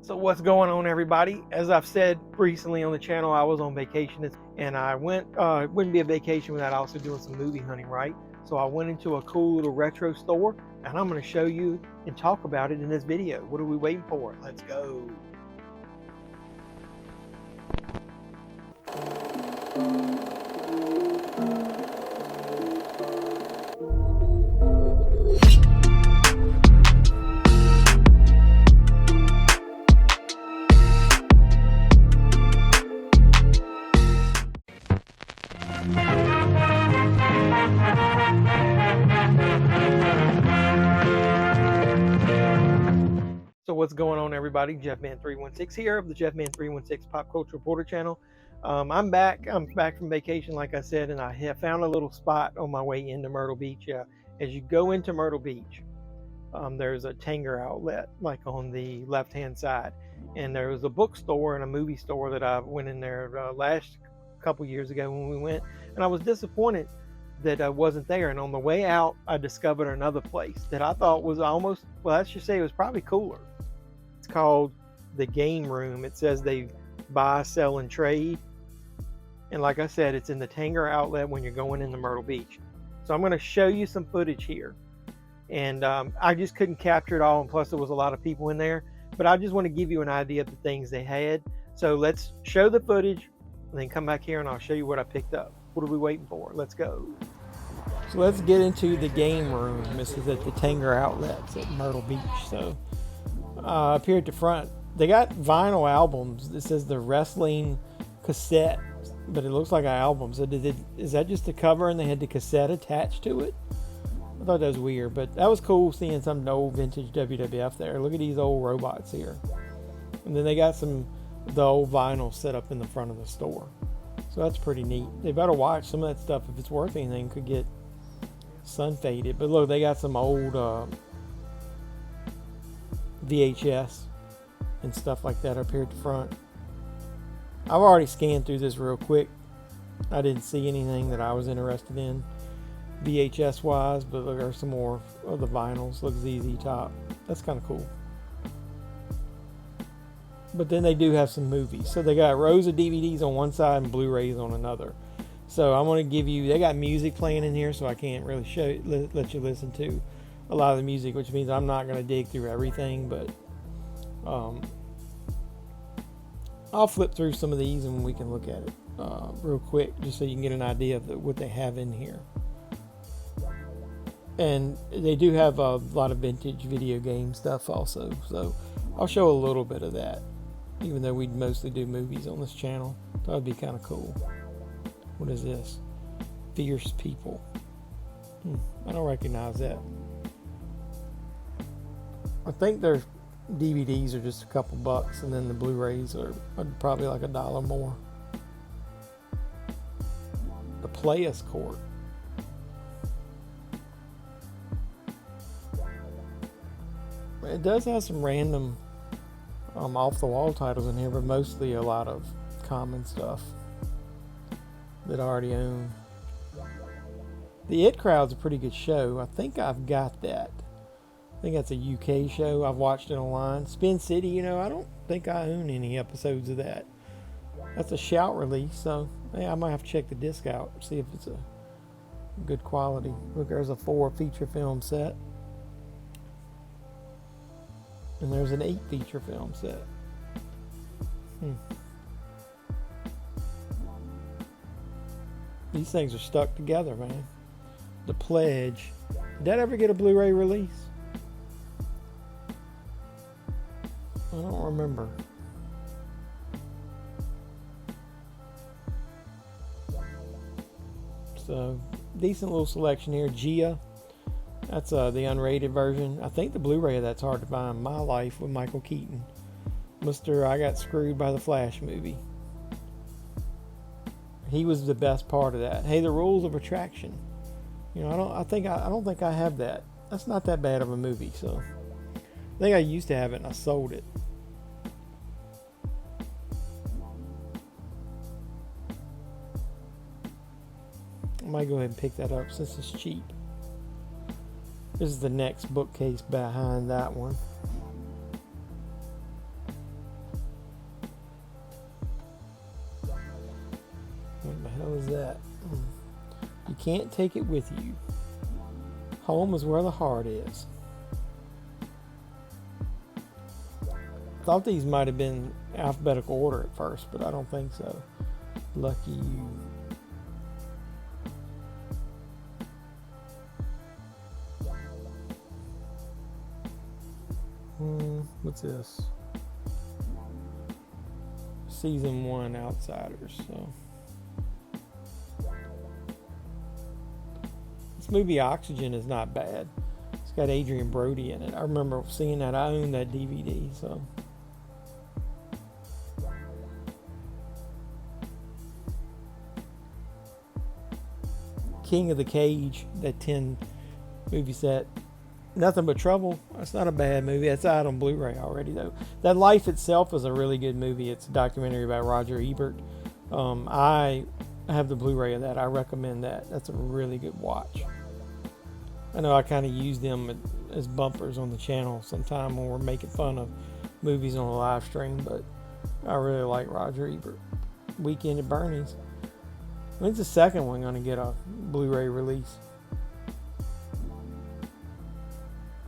So what's going on, everybody? As I've said recently on the channel, I was on vacation, and I went, it wouldn't be a vacation without also doing some movie hunting, right? So I went into a cool little retro store, and I'm going to show you and talk about it in this video. What are we waiting for? Let's go. So what's going on, everybody? JeffMan316 here of the JeffMan316 Pop Culture Reporter channel. I'm back from vacation, like I said, and I have found a little spot on my way into Myrtle Beach. As you go into Myrtle Beach, there's a Tanger outlet like on the left hand side, and there was a bookstore and a movie store that I went in there last couple years ago when we went, and I was disappointed that I wasn't there. And on the way out, I discovered another place that I thought was almost, well, let's just say it was probably cooler. It's called the Game Room. It says they buy, sell, and trade. And like I said, it's in the Tanger outlet when you're going into Myrtle Beach. So I'm going to show you some footage here. And I just couldn't capture it all. And plus, there was a lot of people in there. But I just want to give you an idea of the things they had. So let's show the footage and then come back here and I'll show you what I picked up. What are we waiting for? Let's go. So let's get into the Game Room. This is at the Tanger outlets at Myrtle Beach. So up here at the front, they got vinyl albums. This says the wrestling cassette, but it looks like an album. So is that just the cover and they had the cassette attached to it? I thought that was weird, but that was cool seeing some old vintage WWF there. Look at these old robots here. And then they got the old vinyl set up in the front of the store. So that's pretty neat. They better watch some of that stuff. If it's worth anything, could get sun faded. But look, they got some old VHS and stuff like that up here at the front. I've already scanned through this real quick. I didn't see anything that I was interested in VHS wise, but look, there's some more of the vinyls. Look, ZZ Top. That's kind of cool. But then they do have some movies. So they got rows of DVDs on one side and Blu-rays on another. So I'm going to give you, they got music playing in here, so I can't really let you listen to a lot of the music, which means I'm not going to dig through everything, but I'll flip through some of these and we can look at it real quick, just so you can get an idea of what they have in here. And they do have a lot of vintage video game stuff also, so I'll show a little bit of that, even though we mostly do movies on this channel. That would be kind of cool. What is this? Fierce People. I don't recognize that. I think their DVDs are just a couple bucks, and then the Blu-rays are probably like $1 more. The Players Court. It does have some random off-the-wall titles in here, but mostly a lot of common stuff that I already own. The It Crowd's a pretty good show. I think I've got that. I think that's a UK show. I've watched it online. Spin City, I don't think I own any episodes of that. That's a Shout release, so yeah, I might have to check the disc out, see if it's a good quality. Look, there's a 4 feature film set. And there's an 8 feature film set. These things are stuck together, man. The Pledge. Did that ever get a Blu-ray release? I don't remember. So, decent little selection here. Gia. That's the unrated version. I think the Blu-ray of that's hard to find. My Life with Michael Keaton. Mr. I Got Screwed by the Flash movie. He was the best part of that. Hey, The Rules of Attraction. I don't think I have that. That's not that bad of a movie, so I think I used to have it and I sold it. I might go ahead and pick that up since it's cheap. This is the next bookcase behind that one. is that? You can't take it with you. Home is where the heart is. Thought these might have been alphabetical order at first, but I don't think so. Lucky you. What's this? Season 1 Outsiders. So this movie Oxygen is not bad. It's got Adrian Brody in it. I remember seeing that. I own that DVD. So King of the Cage, that 10 movie set. Nothing But Trouble. That's not a bad movie. That's out on Blu-ray already, though. That Life Itself is a really good movie. It's a documentary about Roger Ebert. I have the Blu-ray of that. I recommend that. That's a really good watch. I know I kind of use them as bumpers on the channel sometime when we're making fun of movies on a live stream, but I really like Roger Ebert. Weekend at Bernie's. When's the second one going to get a Blu-ray release?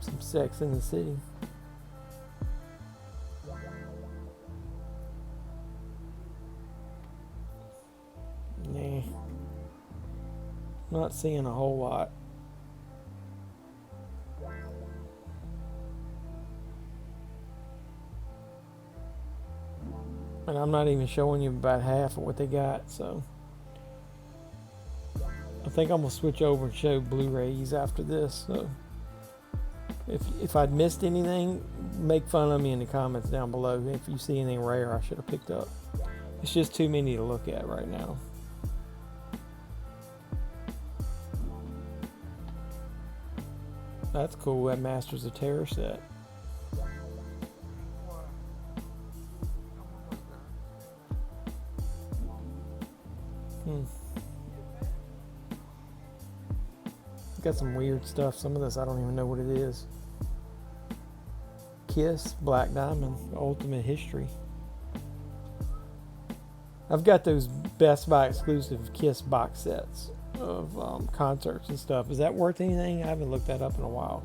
Some Sex in the City. Nah. Not seeing a whole lot. And I'm not even showing you about half of what they got, so I think I'm gonna switch over and show Blu-rays after this. So if I'd missed anything, make fun of me in the comments down below. If you see anything rare I should have picked up. It's just too many to look at right now. That's cool, that Masters of Terror set. Got some weird stuff. Some of this I don't even know what it is. Kiss, Black Diamond, Ultimate History. I've got those Best Buy exclusive Kiss box sets of concerts and stuff. Is that worth anything? I haven't looked that up in a while.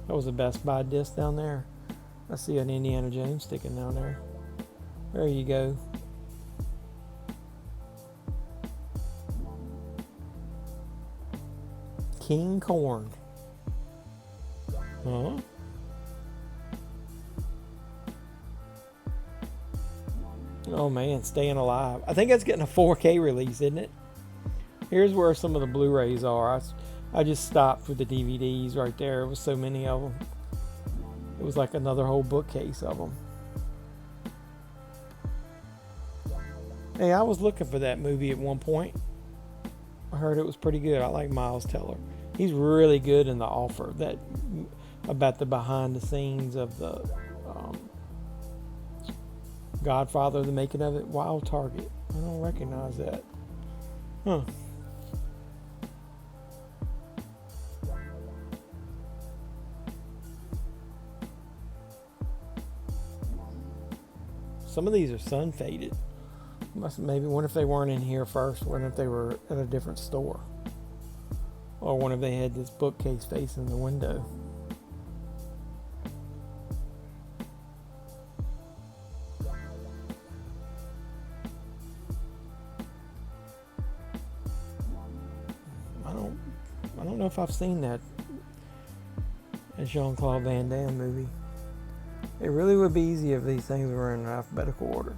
That was a Best Buy disc down there. I see an Indiana Jones sticking down there. There you go. King Corn. Huh? Oh man, Staying Alive. I think that's getting a 4K release, isn't it? Here's where some of the Blu-rays are. I just stopped with the DVDs right there. There was so many of them. It was like another whole bookcase of them. Hey, I was looking for that movie at one point. I heard it was pretty good. I like Miles Teller. He's really good in The Offer, that about the behind the scenes of the Godfather, the making of it. Wild Target. I don't recognize that. Huh. Some of these are sun faded. Maybe wonder if they weren't in here first. Wonder if they were at a different store. Or wonder if they had this bookcase facing the window. I don't know if I've seen that Jean-Claude Van Damme movie. It really would be easy if these things were in alphabetical order.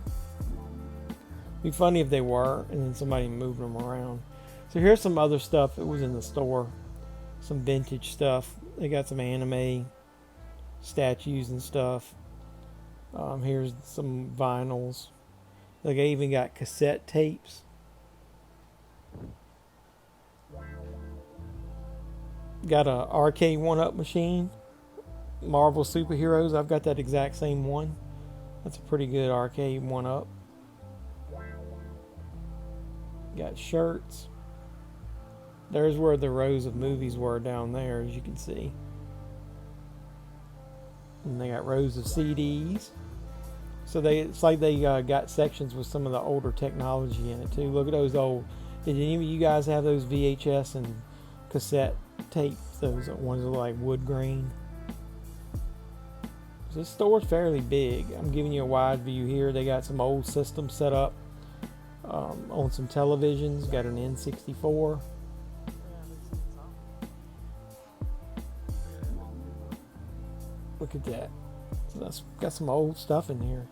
Be funny if they were, and then somebody moved them around. So here's some other stuff that was in the store. Some vintage stuff. They got some anime statues and stuff. Here's some vinyls. Like I even got cassette tapes. Got a arcade 1-up machine. Marvel Superheroes. I've got that exact same one. That's a pretty good arcade 1-up. Got shirts. There's where the rows of movies were down there, as you can see. And they got rows of CDs. So it's like they got sections with some of the older technology in it too. Look at those old Did any of you guys have those VHS and cassette tapes? Those ones that are like wood grain. This store's fairly big. I'm giving you a wide view here. They got some old systems set up on some televisions. Got an N64. Look at that. So that's got some old stuff in here.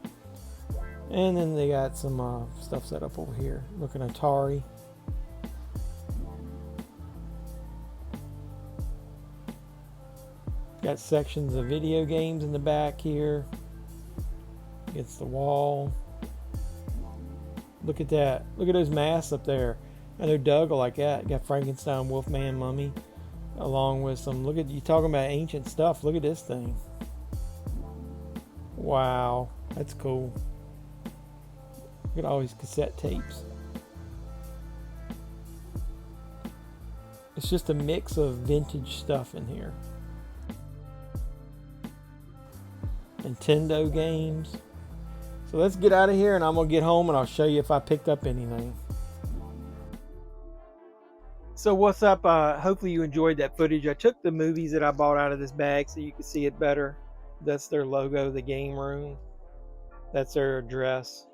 And then they got some stuff set up over here. Looking Atari. Got sections of video games in the back here. Against the wall. Look at that. Look at those masks up there. And they're dug like that. You got Frankenstein, Wolfman, Mummy. Along with some, look at, you talking about ancient stuff. Look at this thing. Wow. That's cool. Look at all these cassette tapes. It's just a mix of vintage stuff in here. Nintendo games. So let's get out of here and I'm gonna get home and I'll show you if I picked up anything. So what's up? Hopefully you enjoyed that footage. I took the movies that I bought out of this bag so you can see it better. That's their logo, the game room. That's their address.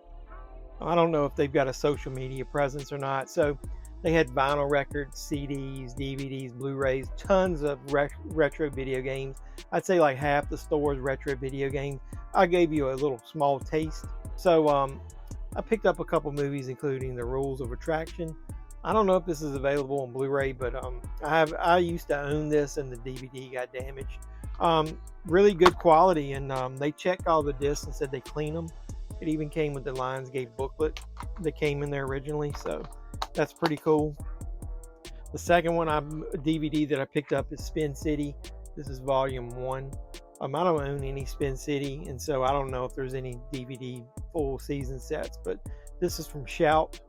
I don't know if they've got a social media presence or not. So they had vinyl records, CDs, DVDs, Blu-rays, tons of retro video games. I'd say like half the store's retro video games. I gave you a little small taste. So I picked up a couple movies, including The Rules of Attraction. I don't know if this is available on Blu-ray, but I used to own this and the DVD got damaged. Really good quality, and they checked all the discs and said they clean them. It even came with the Lionsgate booklet that came in there originally, so that's pretty cool. The second one, DVD that I picked up is Spin City. This is volume 1. I don't own any Spin City, and so I don't know if there's any DVD full season sets, but this is from Shout.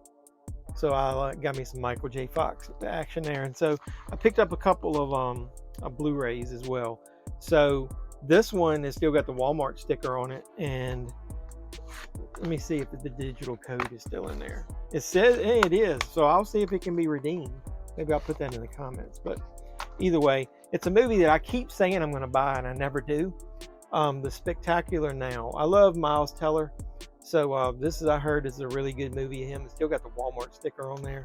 So I got me some Michael J. Fox action there, and so I picked up a couple of Blu-rays as well. So this one has still got the Walmart sticker on it, and let me see if the digital code is still in there. It says it is, so I'll see if it can be redeemed. Maybe I'll put that in the comments. But either way, it's a movie that I keep saying I'm going to buy and I never do. The Spectacular Now. I love Miles Teller, so this is, I heard, is a really good movie of him. It's still got the Walmart sticker on there,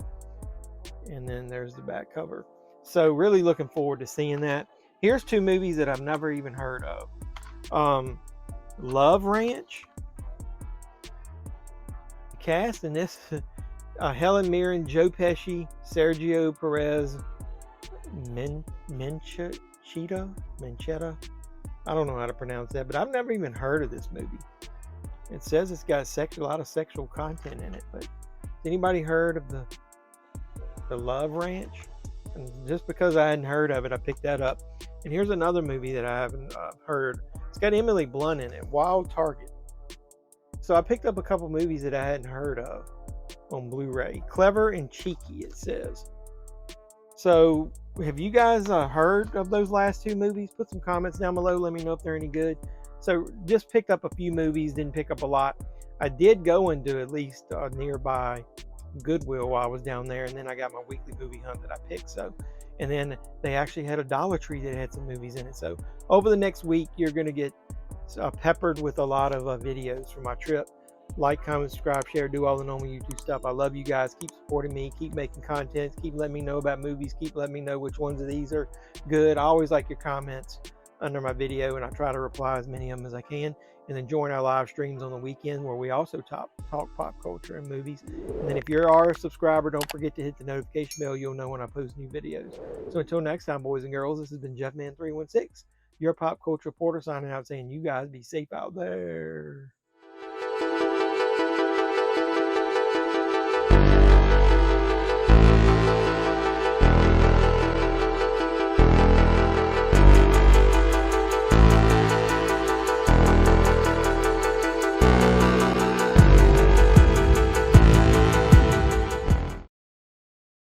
and then there's the back cover. So really looking forward to seeing that. Here's two movies that I've never even heard of. Love Ranch. The cast in this: Helen Mirren, Joe Pesci, Sergio Perez, Menchetta. I don't know how to pronounce that, but I've never even heard of this movie. It says it's got a lot of sexual content in it, but has anybody heard of the Love Ranch? And just because I hadn't heard of it, I picked that up. And here's another movie that I haven't heard. It's got Emily Blunt in it, Wild Target. So I picked up a couple movies that I hadn't heard of on Blu-ray. Clever and Cheeky, it says. So have you guys heard of those last two movies? Put some comments down below. Let me know if they're any good. So just picked up a few movies, didn't pick up a lot. I did go into at least nearby Goodwill while I was down there, and then I got my weekly movie hunt that I picked. So, and then they actually had a Dollar Tree that had some movies in it. So over the next week, you're going to get peppered with a lot of videos from my trip. Like, comment, subscribe, share, do all the normal YouTube stuff. I love you guys. Keep supporting me. Keep making content. Keep letting me know about movies. Keep letting me know which ones of these are good. I always like your comments under my video, and I try to reply as many of them as I can. And then join our live streams on the weekend where we also talk pop culture and movies. And then if you are a subscriber, don't forget to hit the notification bell. You'll know when I post new videos. So until next time, boys and girls, this has been JeffMan316, your pop culture reporter, signing out saying you guys be safe out there.